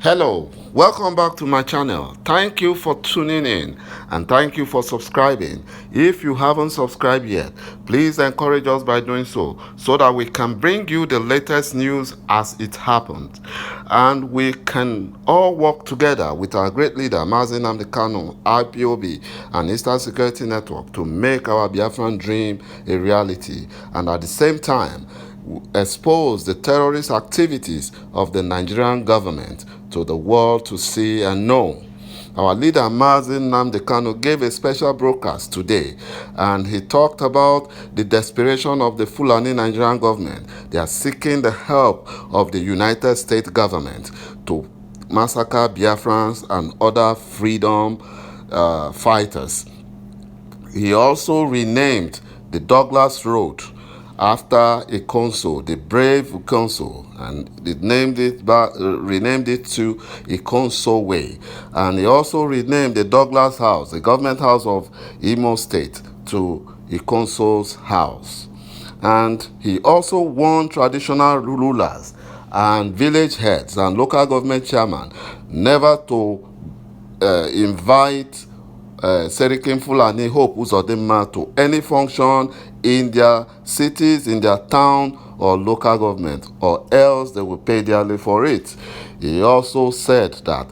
Hello, welcome back to my channel. Thank you for tuning in and thank you for subscribing. If you haven't subscribed yet, please encourage us by doing so that we can bring you the latest news as it happens. And we can all work together with our great leader, Mazi Nnamdi Kanu, IPOB, and Eastern Security Network to make our Biafran dream a reality. And at the same time, expose the terrorist activities of the Nigerian government to the world to see and know. Our leader Mazi Nnamdi Kanu gave a special broadcast today, and he talked about the desperation of the Fulani Nigerian government. They are seeking the help of the United States government to massacre Biafrans and other freedom fighters. He also renamed the Douglas Road after a consul, the brave consul, and they renamed it to a consul way. And he also renamed the Douglas House, the government house of Imo State, to a consul's house. And he also warned traditional rulers and village heads and local government chairmen never to invite Serikin Fulani Hope Uzodinma to any function in their cities, in their town or local government, or else they will pay dearly for it. He also said that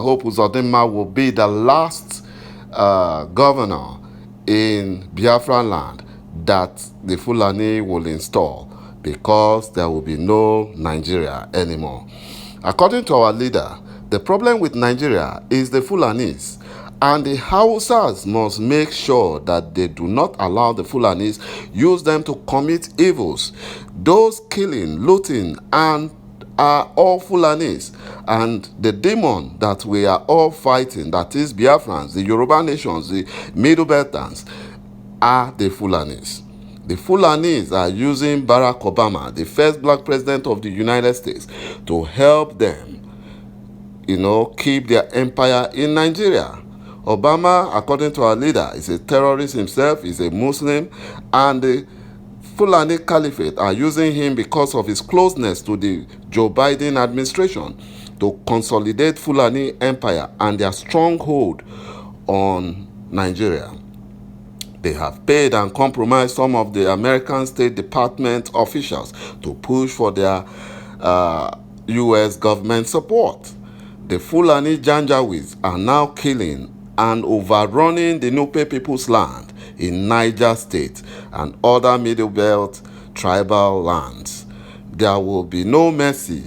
Hope Uzodinma will be the last governor in Biafra land that the Fulani will install, because there will be no Nigeria anymore. According to our leader, the problem with Nigeria is the Fulanis, and the Hausas must make sure that they do not allow the Fulanis use them to commit evils. Those killing, looting, and are all Fulanis, and the demon that we are all fighting, that is Biafrans, the Yoruba nations, the Middle Beltans, are the Fulanis. The Fulanis are using Barack Obama, the first black president of the United States, to help them, keep their empire in Nigeria. Obama, according to our leader, is a terrorist himself, is a Muslim, and the Fulani Caliphate are using him because of his closeness to the Joe Biden administration to consolidate Fulani empire and their stronghold on Nigeria. They have paid and compromised some of the American State Department officials to push for their U.S. government support. The Fulani Janjaweeds are now killing and overrunning the Nupe people's land in Niger State and other Middle Belt tribal lands. There will be no mercy.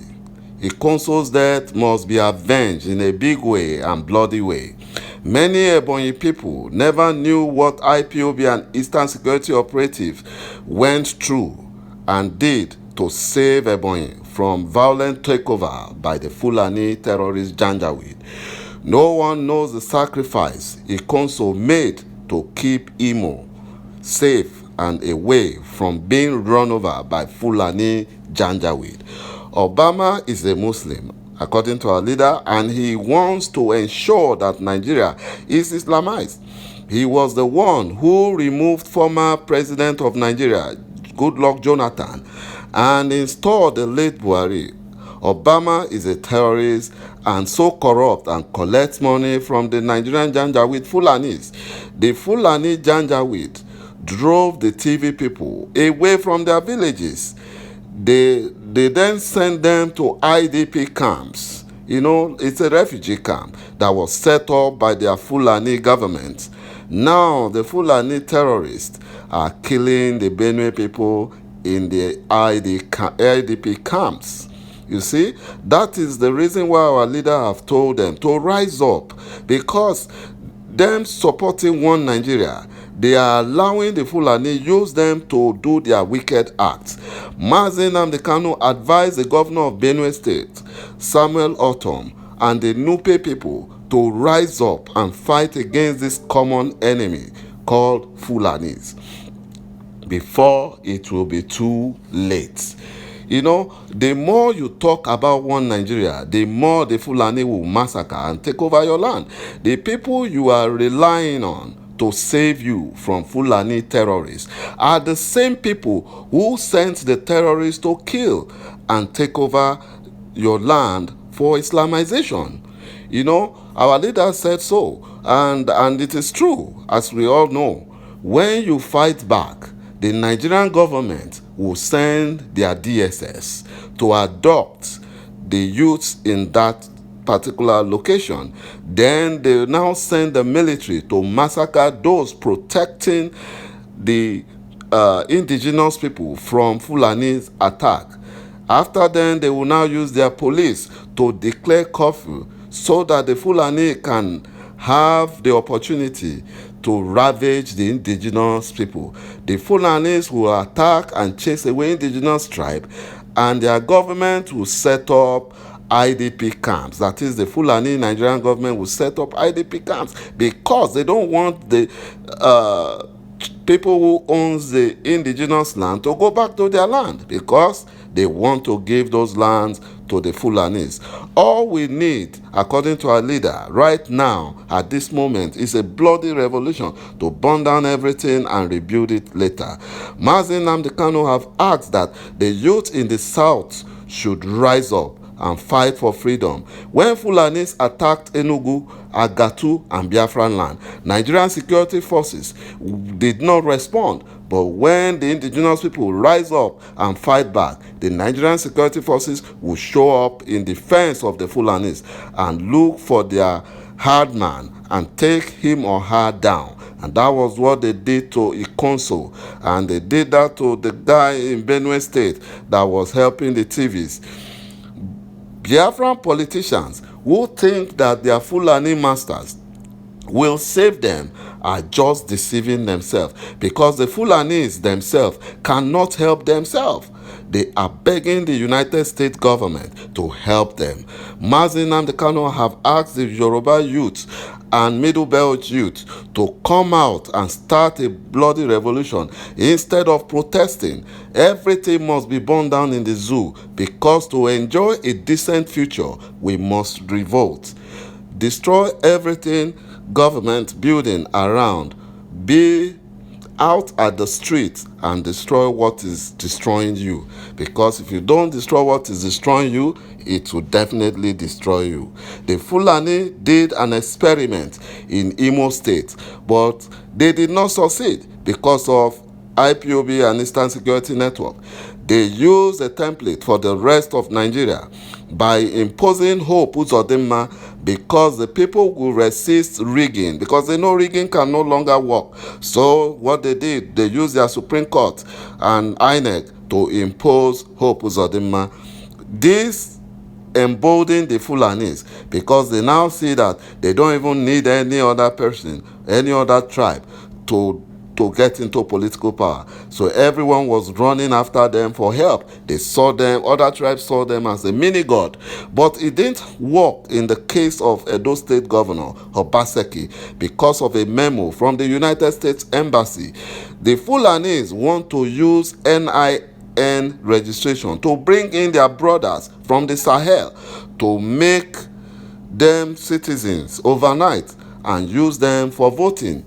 A consul's death must be avenged in a big way and bloody way. Many Ebonyi people never knew what IPOB and Eastern Security Operative went through and did to save Ebonyi from violent takeover by the Fulani terrorist Janjaweed. No one knows the sacrifice a consul made to keep Imo safe and away from being run over by Fulani Janjaweed. Obama is a Muslim, according to our leader, and he wants to ensure that Nigeria is Islamized. He was the one who removed former president of Nigeria, Goodluck Jonathan, and installed the late Buhari. Obama is a terrorist and so corrupt and collects money from the Nigerian Janjaweed Fulanis. The Fulani Janjaweed drove the TV people away from their villages. They then sent them to IDP camps. It's a refugee camp that was set up by their Fulani government. Now the Fulani terrorists are killing the Benue people in the IDP camps. You see, that is the reason why our leader have told them to rise up, because them supporting one Nigeria, they are allowing the Fulani use them to do their wicked acts. Mazi Nnamdi Kanu advised the governor of Benue State, Samuel Otom, and the Nupe people to rise up and fight against this common enemy called Fulanis before it will be too late. The more you talk about one Nigeria, the more the Fulani will massacre and take over your land. The people you are relying on to save you from Fulani terrorists are the same people who sent the terrorists to kill and take over your land for Islamization. You know, our leader said so, and it is true, as we all know. When you fight back, the Nigerian government will send their DSS to adopt the youths in that particular location. Then they now send the military to massacre those protecting the indigenous people from Fulanis attack. After then, they will now use their police to declare curfew so that the Fulani can have the opportunity to ravage the indigenous people. The Fulanis will attack and chase away indigenous tribe, and their government will set up IDP camps. That is, the Fulani Nigerian government will set up IDP camps because they don't want the people who owns the indigenous land to go back to their land, because they want to give those lands to the Fulanis. All we need, according to our leader, right now, at this moment, is a bloody revolution to burn down everything and rebuild it later. Mazi Nnamdi Kanu have asked that the youth in the south should rise up and fight for freedom. When Fulanis attacked Enugu, Agatu, and Biafran land, Nigerian security forces did not respond. But when the indigenous people rise up and fight back, the Nigerian security forces will show up in defense of the Fulanis and look for their hard man and take him or her down. And that was what they did to Ikonso. And they did that to the guy in Benue State that was helping the TVs. Biafran politicians who think that their Fulani masters will save them are just deceiving themselves, because the Fulanis themselves cannot help themselves. They are begging the United States government to help them. Mazi Nnamdi Kanu have asked the Yoruba youth and Middle Belt youth to come out and start a bloody revolution instead of protesting. Everything must be burned down in the zoo, because to enjoy a decent future, we must revolt. Destroy everything government building around. Be out at the street and destroy what is destroying you, because if you don't destroy what is destroying you, it will definitely destroy you. The Fulani did an experiment in Imo State, but they did not succeed because of IPOB and Eastern Security Network. They used a template for the rest of Nigeria by imposing Hope Uzodinma, because the people will resist rigging, because they know rigging can no longer work. So what they did, they used their Supreme Court and INEC to impose Hope Uzodinma. This emboldened the Fulanis, because they now see that they don't even need any other person, any other tribe to get into political power. So everyone was running after them for help. They saw them, other tribes saw them as a mini god. But it didn't work in the case of Edo State Governor Obaseki, because of a memo from the United States Embassy. The Fulanis want to use NIN registration to bring in their brothers from the Sahel to make them citizens overnight and use them for voting.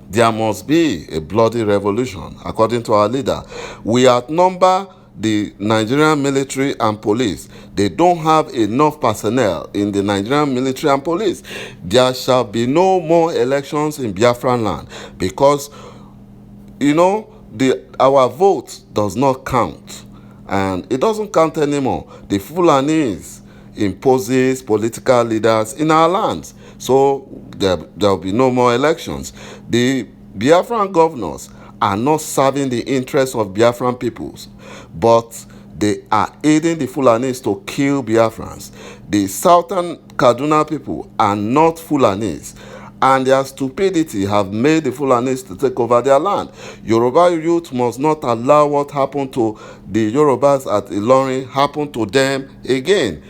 There must be a bloody revolution, according to our leader. We outnumber the Nigerian military and police. They don't have enough personnel in the Nigerian military and police. There shall be no more elections in Biafran land, because, you know, our vote does not count. And it doesn't count anymore. The Fulanis imposes political leaders in our lands. So there will be no more elections. The Biafran governors are not serving the interests of Biafran peoples, but they are aiding the Fulanis to kill Biafrans. The southern Kaduna people are not Fulanis, and their stupidity have made the Fulanis to take over their land. Yoruba youth must not allow what happened to the Yorubas at Ilorin happen to them again.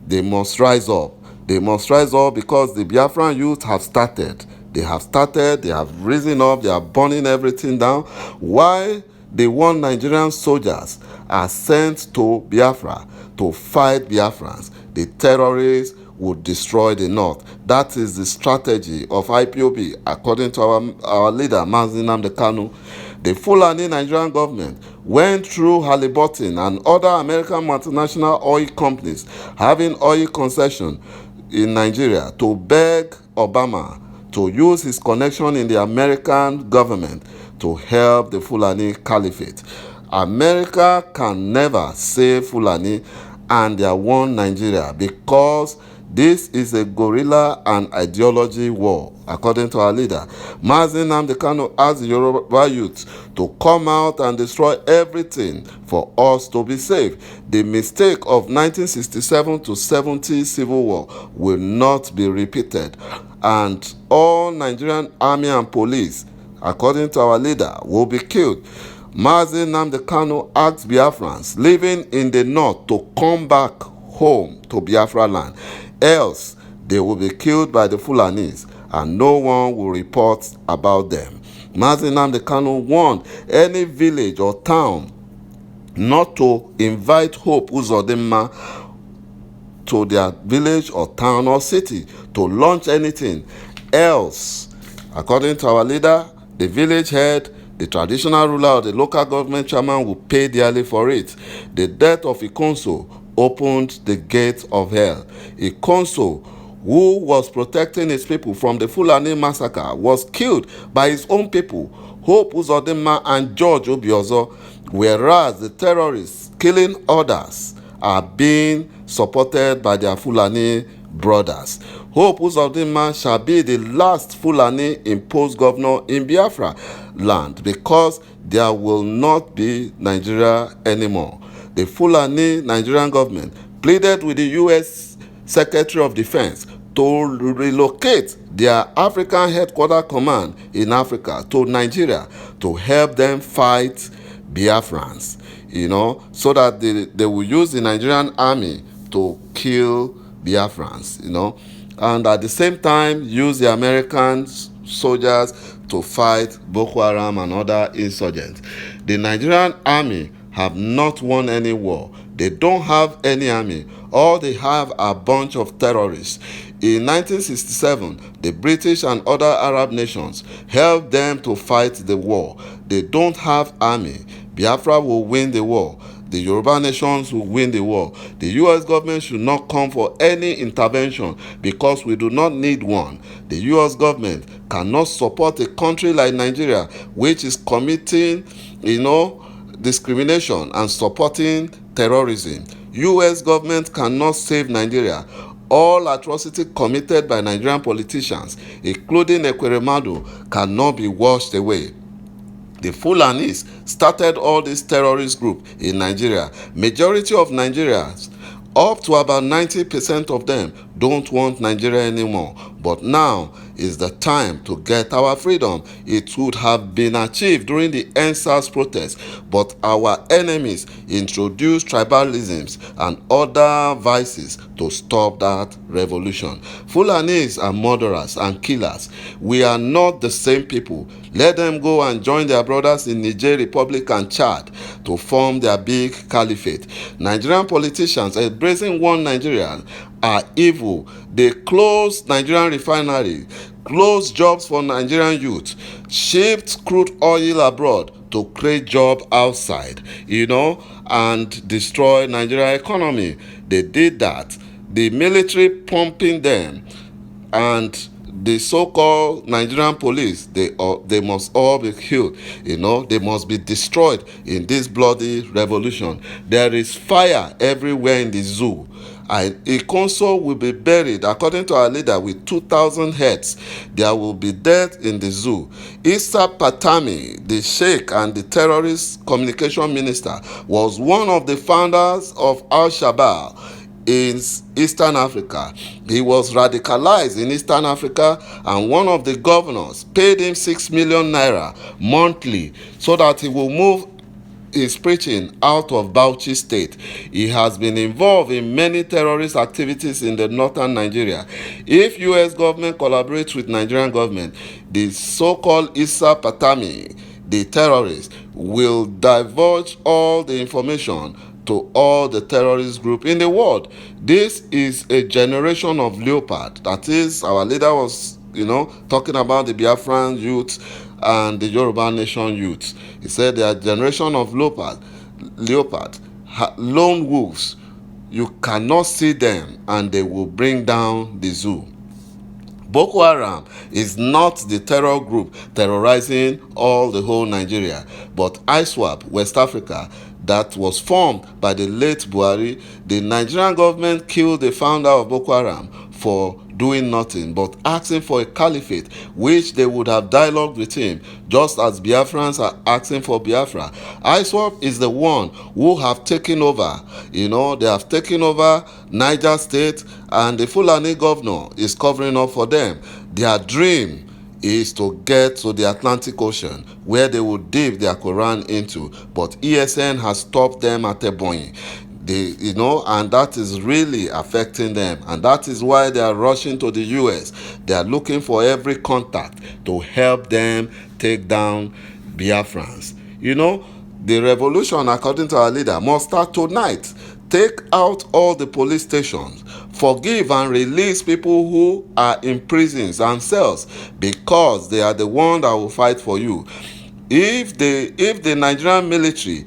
They must rise up. They must rise up, because the Biafran youth have started. They have risen up, they are burning everything down. While the one Nigerian soldiers are sent to Biafra to fight Biafrans, the terrorists would destroy the north. That is the strategy of IPOB, according to our leader, Mazi Nnamdi Kanu. The Fulani Nigerian government went through Halliburton and other American multinational oil companies having oil concession in Nigeria to beg Obama to use his connection in the American government to help the Fulani Caliphate. America can never save Fulani and their one Nigeria because this is a guerrilla and ideology war, according to our leader. Mazi Nnamdi Kanu asked the Yoruba youth to come out and destroy everything for us to be safe. The mistake of 1967 to 70 civil war will not be repeated, and all Nigerian army and police, according to our leader, will be killed. Mazi Nnamdi Kanu asked Biafrans living in the north to come back home to Biafra land, else they will be killed by the Fulanis and no one will report about them. Mazi Nnamdi Kanu warned any village or town not to invite Hope Uzodinma to their village or town or city to launch anything, else, according to our leader, the village head, the traditional ruler or the local government chairman will pay dearly for it. The death of Ikonso opened the gates of hell. Ikonso, who was protecting his people from the Fulani massacre, was killed by his own people, Hope Uzodinma and George Obiozo, whereas the terrorists killing others are being supported by their Fulani brothers. Hope Uzodinma shall be the last Fulani imposed governor in Biafra land because there will not be Nigeria anymore. The Fulani Nigerian government pleaded with the U.S. Secretary of Defense to relocate their African headquarters command in Africa to Nigeria to help them fight Biafrans, so that they will use the Nigerian army to kill Biafrans, and at the same time use the American soldiers to fight Boko Haram and other insurgents. The Nigerian army have not won any war. They don't have any army. All they have are a bunch of terrorists. In 1967, the British and other Arab nations helped them to fight the war. They don't have army. Biafra will win the war. The Yoruba nations will win the war. The U.S. government should not come for any intervention because we do not need one. The U.S. government cannot support a country like Nigeria, which is committing, discrimination and supporting terrorism. U.S. government cannot save Nigeria. All atrocity committed by Nigerian politicians, including Ekweremadu, cannot be washed away. The Fulanis started all these terrorist groups in Nigeria. Majority of Nigerians, up to about 90% of them, don't want Nigeria anymore. But now is the time to get our freedom. It would have been achieved during the EndSARS protest, but our enemies introduced tribalisms and other vices to stop that revolution. Fulanis are murderers and killers. We are not the same people. Let them go and join their brothers in Niger Republic and Chad to form their big caliphate. Nigerian politicians embracing one Nigeria are evil. They closed Nigerian refinery, closed jobs for Nigerian youth, shipped crude oil abroad to create jobs outside, and destroy Nigerian economy. They did that. The military pumping them and the so-called Nigerian police, they must all be killed. They must be destroyed in this bloody revolution. There is fire everywhere in the zoo. A consul will be buried, according to our leader, with 2,000 heads. There will be death in the zoo. Issa Patami, the sheikh and the terrorist communication minister, was one of the founders of Al-Shabaab in Eastern Africa. He was radicalized in Eastern Africa, and one of the governors paid him 6 million naira monthly so that he will move his preaching out of Bauchi state. He has been involved in many terrorist activities in the northern Nigeria. If U.S. government collaborates with Nigerian government, the so-called Issa Patami, the terrorist, will divulge all the information to all the terrorist group in the world. This is a generation of leopard. That is, our leader was, talking about the Biafran youth and the Yoruba Nation youths. He said they are a generation of lone wolves. You cannot see them and they will bring down the zoo. Boko Haram is not the terror group terrorizing all the whole Nigeria, but ISWAP, West Africa, that was formed by the late Buhari. The Nigerian government killed the founder of Boko Haram for doing nothing but asking for a caliphate, which they would have dialogued with him, just as Biafrans are asking for Biafra. ISWAP is the one who have taken over. They have taken over Niger State, and the Fulani governor is covering up for them. Their dream is to get to the Atlantic Ocean, where they will dip their Quran into, but ESN has stopped them at Ebonyi. And that is really affecting them, and that is why they are rushing to the US. They are looking for every contact to help them take down Biafrans. The revolution, according to our leader, must start tonight. Take out all the police stations. Forgive and release people who are in prisons and cells, because they are the ones that will fight for you. If the Nigerian military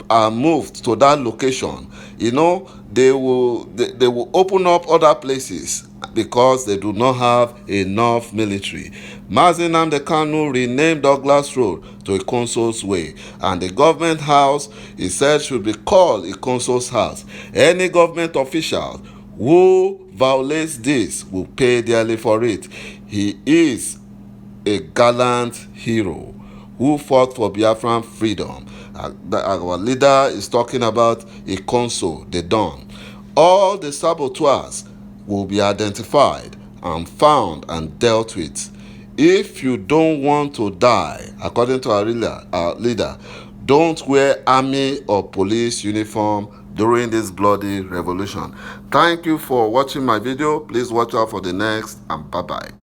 are moved to that location, they will open up other places, because they do not have enough military. Mazi Nnamdi Kanu renamed Douglas Road to Ikonso's Way, and the government house, he said, should be called Ikonso's House. Any government official who violates this will pay dearly for it. He is a gallant hero who fought for Biafran freedom. Our leader is talking about Ikonso, the Don. All the saboteurs will be identified and found and dealt with. If you don't want to die, according to our leader, don't wear army or police uniform during this bloody revolution. Thank you for watching my video. Please watch out for the next, and bye-bye.